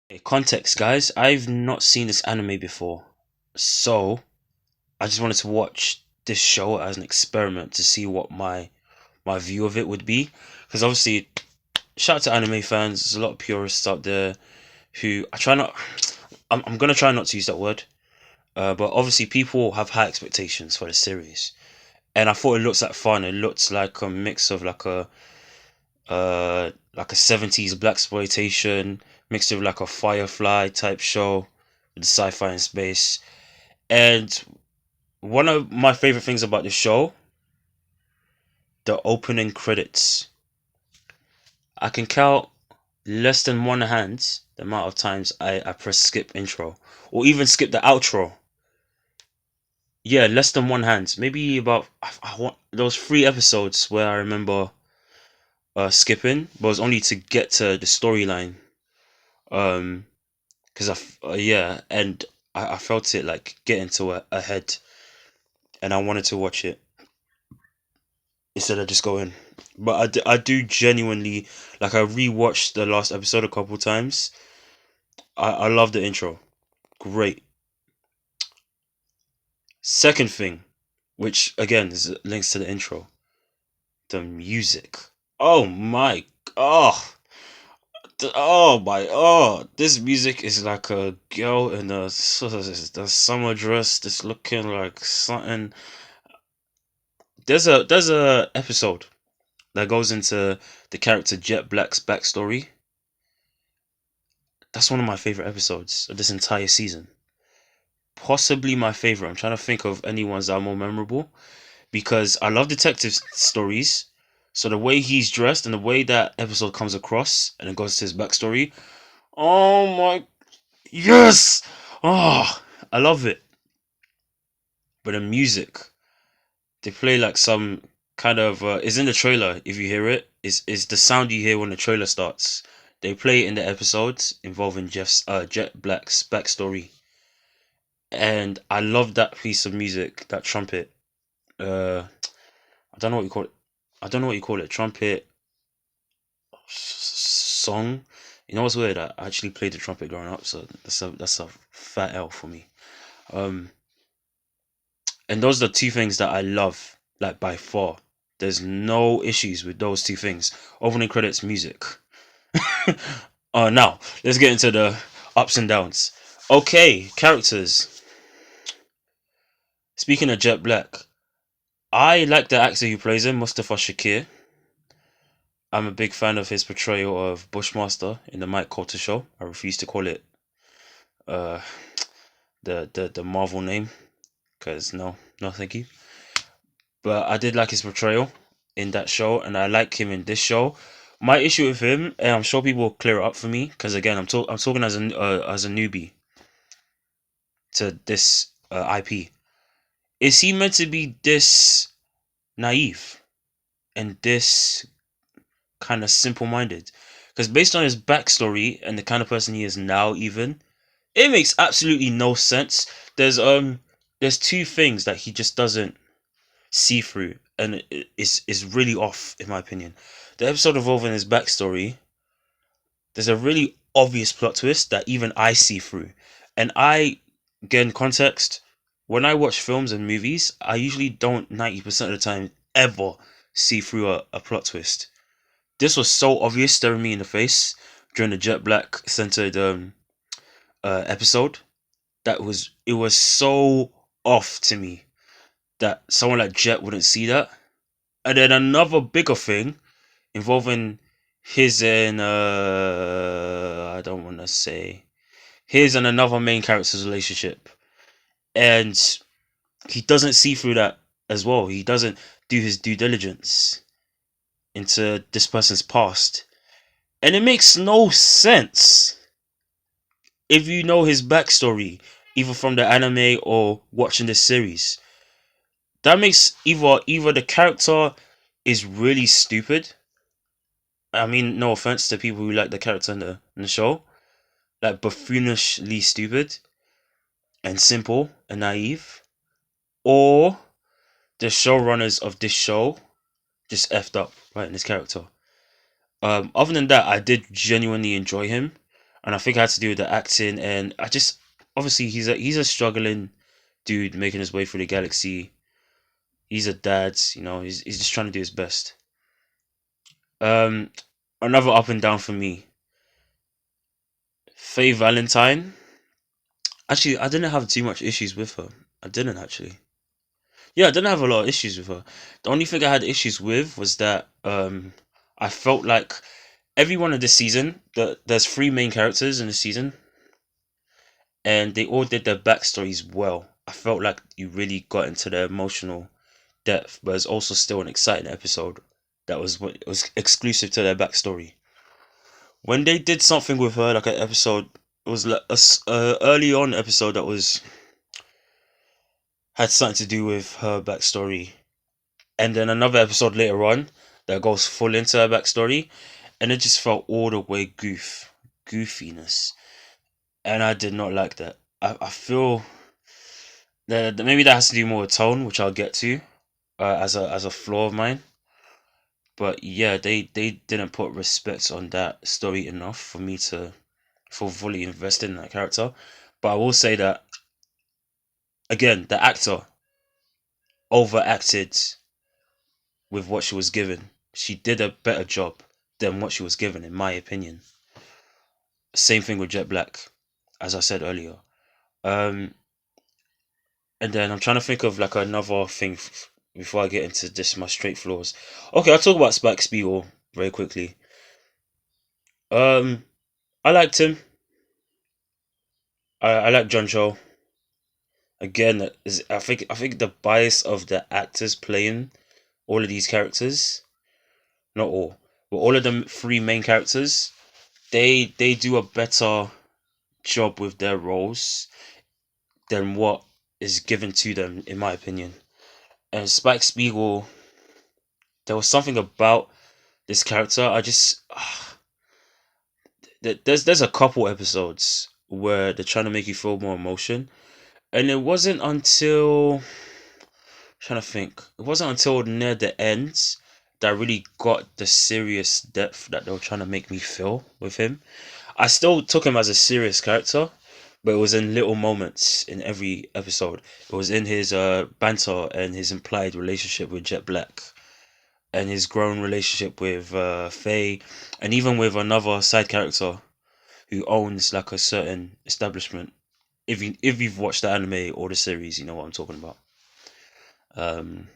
Okay, context, guys. I've not seen this anime before, so I just wanted to watch this show as an experiment to see what my view of it would be. Because obviously, shout out to anime fans. There's a lot of purists out there who I try not. I'm gonna try not to use that word. But obviously, people have high expectations for the series, and I thought it looks like fun. It looks like a mix of like a 70s black exploitation mixed with like a Firefly type show with sci-fi and space. And one of my favorite things about the show, the opening credits. I can count less than one hand the amount of times I press skip intro or even skip the outro. Yeah, less than one hand. Maybe about I want those 3 episodes where I remember skipping, but it was only to get to the storyline. Um, because yeah, and I felt it like getting to a head, and I wanted to watch it instead of just going. But I do genuinely like. I rewatched the last episode a couple times. I love the intro. Great. Second thing, which again is links to the intro, the music. Oh my, oh, oh my, oh, this music is like a girl in the summer dress that's looking like something. There's a episode that goes into the character Jet Black's backstory. That's one of my favorite episodes of this entire season. Possibly my favorite. I'm trying to think of any ones that are more memorable because I love detective stories. So the way he's dressed and the way that episode comes across and it goes to his backstory. Oh my, yes! Oh, I love it. But the music, they play like some kind of is in the trailer. If you hear it, is the sound you hear when the trailer starts. They play it in the episodes involving Jet Black's backstory, and I love that piece of music, that trumpet. I don't know what you call it. I don't know what you call it. Trumpet song. You know what's weird? I actually played the trumpet growing up, so that's a fat L for me. Um, and those are the two things that I love, like by far. There's no issues with those two things. Opening credits, music. Now let's get into the ups and downs. Okay, characters. Speaking of Jet Black, I like the actor who plays him, Mustafa Shakir. I'm a big fan of his portrayal of Bushmaster in the Mike Coulter show. I refuse to call it uh the Marvel name because no thank you. But I did like his portrayal in that show, and I like him in this show. My issue with him, and I'm sure people will clear it up for me, because again, I'm talking as a newbie to this IP. Is he meant to be this naive and this kind of simple-minded? Because based on his backstory and the kind of person he is now, even it makes absolutely no sense. There's two things that he just doesn't see through, and it is really off in my opinion. The episode involving his backstory, there's a really obvious plot twist that even I see through. And I, again, context, when I watch films and movies, I usually don't 90% of the time ever see through a plot twist. This was so obvious, staring me in the face during the Jet Black centered episode. It was so off to me that someone like Jet wouldn't see that. And then another bigger thing involving his and I don't want to say his and another main character's relationship, and he doesn't see through that as well. He doesn't do his due diligence into this person's past, and it makes no sense if you know his backstory, either from the anime or watching this series. That makes either the character is really stupid. I mean, no offense to people who like the character in the show, like buffoonishly stupid and simple and naive, or the showrunners of this show just effed up right in this character. Other than that, I did genuinely enjoy him. and I think it had to do with the acting. And I just obviously he's a struggling dude making his way through the galaxy. He's a dad, he's just trying to do his best. Um, Another up and down for me, Faye Valentine. Actually, I didn't have too much issues with her. I didn't actually. Yeah, I didn't have a lot of issues with her. The only thing I had issues with was that I felt like everyone in this season, there's three main characters in the season, and they all did their backstories well. I felt like you really got into their emotional depth, but it's also still an exciting episode that was exclusive to their backstory. When they did something with her, like an episode, it was like early on episode that was had something to do with her backstory, and then another episode later on that goes full into her backstory, and it just felt all the way goofiness, and I did not like that. I feel that maybe that has to do more with tone, which I'll get to as a flaw of mine. But yeah, they didn't put respect on that story enough for me to feel fully invested in that character. But I will say that again, the actor overacted with what she was given. She did a better job than what she was given, in my opinion. Same thing with Jet Black, as I said earlier. Um, and then I'm trying to think of like another thing before I get into this my straight flaws. Okay, I'll talk about Spike Spiegel very quickly. Um, I liked him. I like John Cho. Again, I think the bias of the actors playing all of these characters, not all, but all of them three main characters, they do a better job with their roles than what is given to them, in my opinion. And Spike Spiegel, there was something about this character. I just there's a couple episodes where they're trying to make you feel more emotion, and it wasn't until trying to think, it wasn't until near the ends that I really got the serious depth that they were trying to make me feel with him. I still took him as a serious character, but it was in little moments in every episode. It was in his banter and his implied relationship with Jet Black, and his grown relationship with Faye, and even with another side character who owns like a certain establishment. If you've watched the anime or the series, you know what I'm talking about. Um,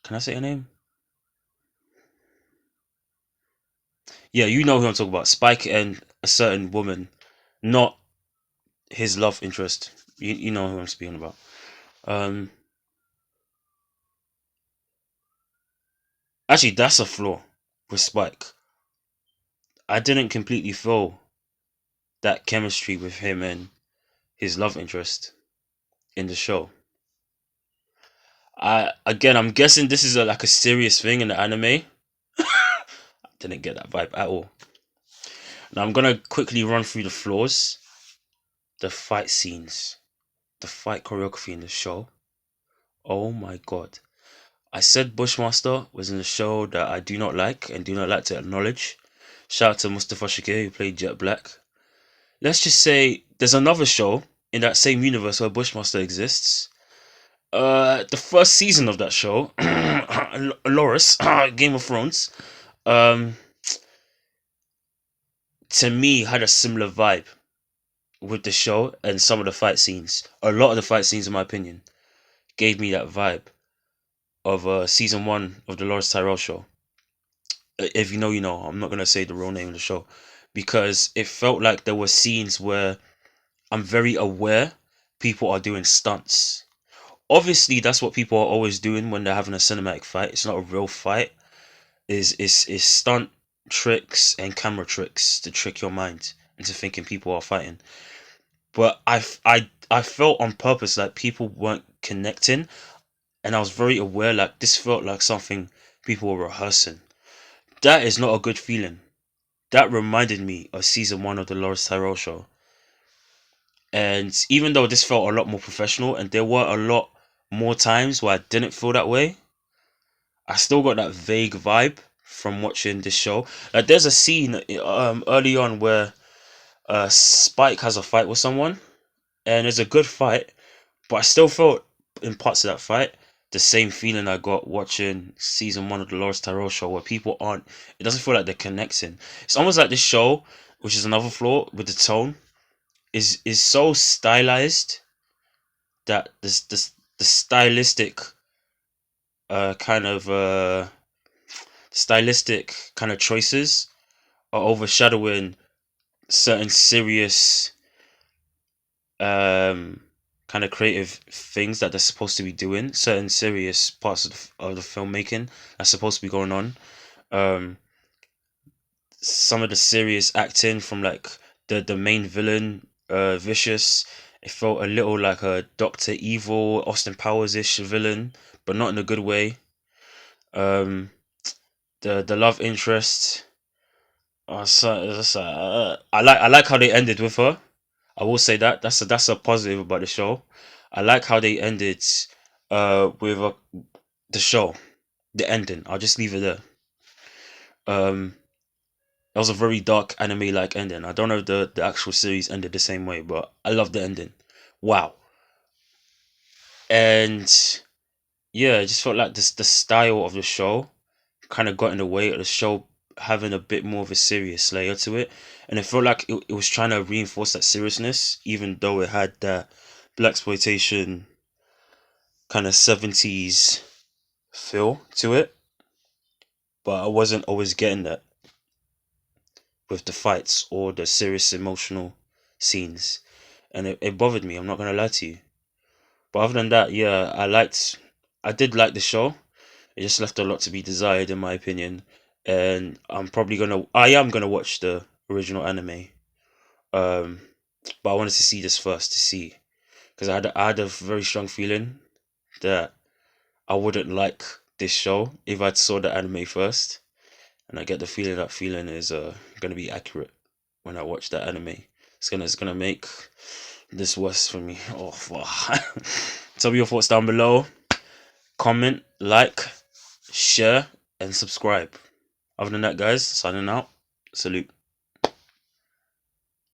can I say her name? Yeah, you know who I'm talking about. Spike and a certain woman, not his love interest. You know who I'm speaking about. Um, Actually, that's a flaw with Spike. I didn't completely feel that chemistry with him and his love interest in the show. I'm guessing this is like a serious thing in the anime. Didn't get that vibe at all. Now I'm gonna quickly run through the flaws, the fight scenes, the fight choreography in the show. Oh my god. I said Bushmaster was in a show that I do not like and do not like to acknowledge. Shout out to Mustafa Shakir who played Jet Black. Let's just say there's another show in that same universe where Bushmaster exists. The first season of that show, Loris, Game of Thrones, um, to me had a similar vibe with the show and some of the fight scenes. A lot of the fight scenes, in my opinion, gave me that vibe of season one of the Loris Tyrell show. If you know, you know. I'm not gonna say the real name of the show because it felt like there were scenes where I'm very aware people are doing stunts. Obviously, that's what people are always doing when they're having a cinematic fight. It's not a real fight. Is stunt tricks and camera tricks to trick your mind into thinking people are fighting. But I felt on purpose like people weren't connecting, and I was very aware like this felt like something people were rehearsing. That is not a good feeling. That reminded me of season one of the Loris Tyrell show. And even though this felt a lot more professional, and there were a lot more times where I didn't feel that way, I still got that vague vibe from watching this show. Like there's a scene early on where Spike has a fight with someone, and it's a good fight, but I still felt in parts of that fight the same feeling I got watching season 1 of the Lawrence Tyrell show, where people aren't. It doesn't feel like they're connecting. It's almost like this show, which is another flaw with the tone, is so stylized that the stylistic kind of choices are overshadowing certain serious um kind of creative things that they're supposed to be doing, certain serious parts of the filmmaking that's supposed to be going on. um some of the serious acting from like the main villain, Vicious, it felt a little like a Dr. Evil, Austin Powers-ish villain, but not in a good way. um the love interest, I like how they ended with her. I will say that that's a positive about the show. I like how they ended with the show, the ending. I'll just leave it there. Um, that was a very dark anime like ending. I don't know if the actual series ended the same way, but I love the ending. Wow. And yeah, I just felt like the style of the show kind of got in the way of the show having a bit more of a serious layer to it, and it felt like it was trying to reinforce that seriousness, even though it had that black exploitation kind of 70s feel to it. But I wasn't always getting that with the fights or the serious emotional scenes, and it bothered me. I'm not gonna lie to you. But other than that, yeah, I did like the show. It just left a lot to be desired, in my opinion. And I am gonna watch the original anime. Um, but I wanted to see this first to see, because I had a very strong feeling that I wouldn't like this show if I saw the anime first, and I get the feeling that feeling is gonna be accurate when I watch that anime. It's gonna make this worse for me. Oh, fuck. Tell me your thoughts down below. Comment, like, share, and subscribe. Other than that, guys, signing out. Salute.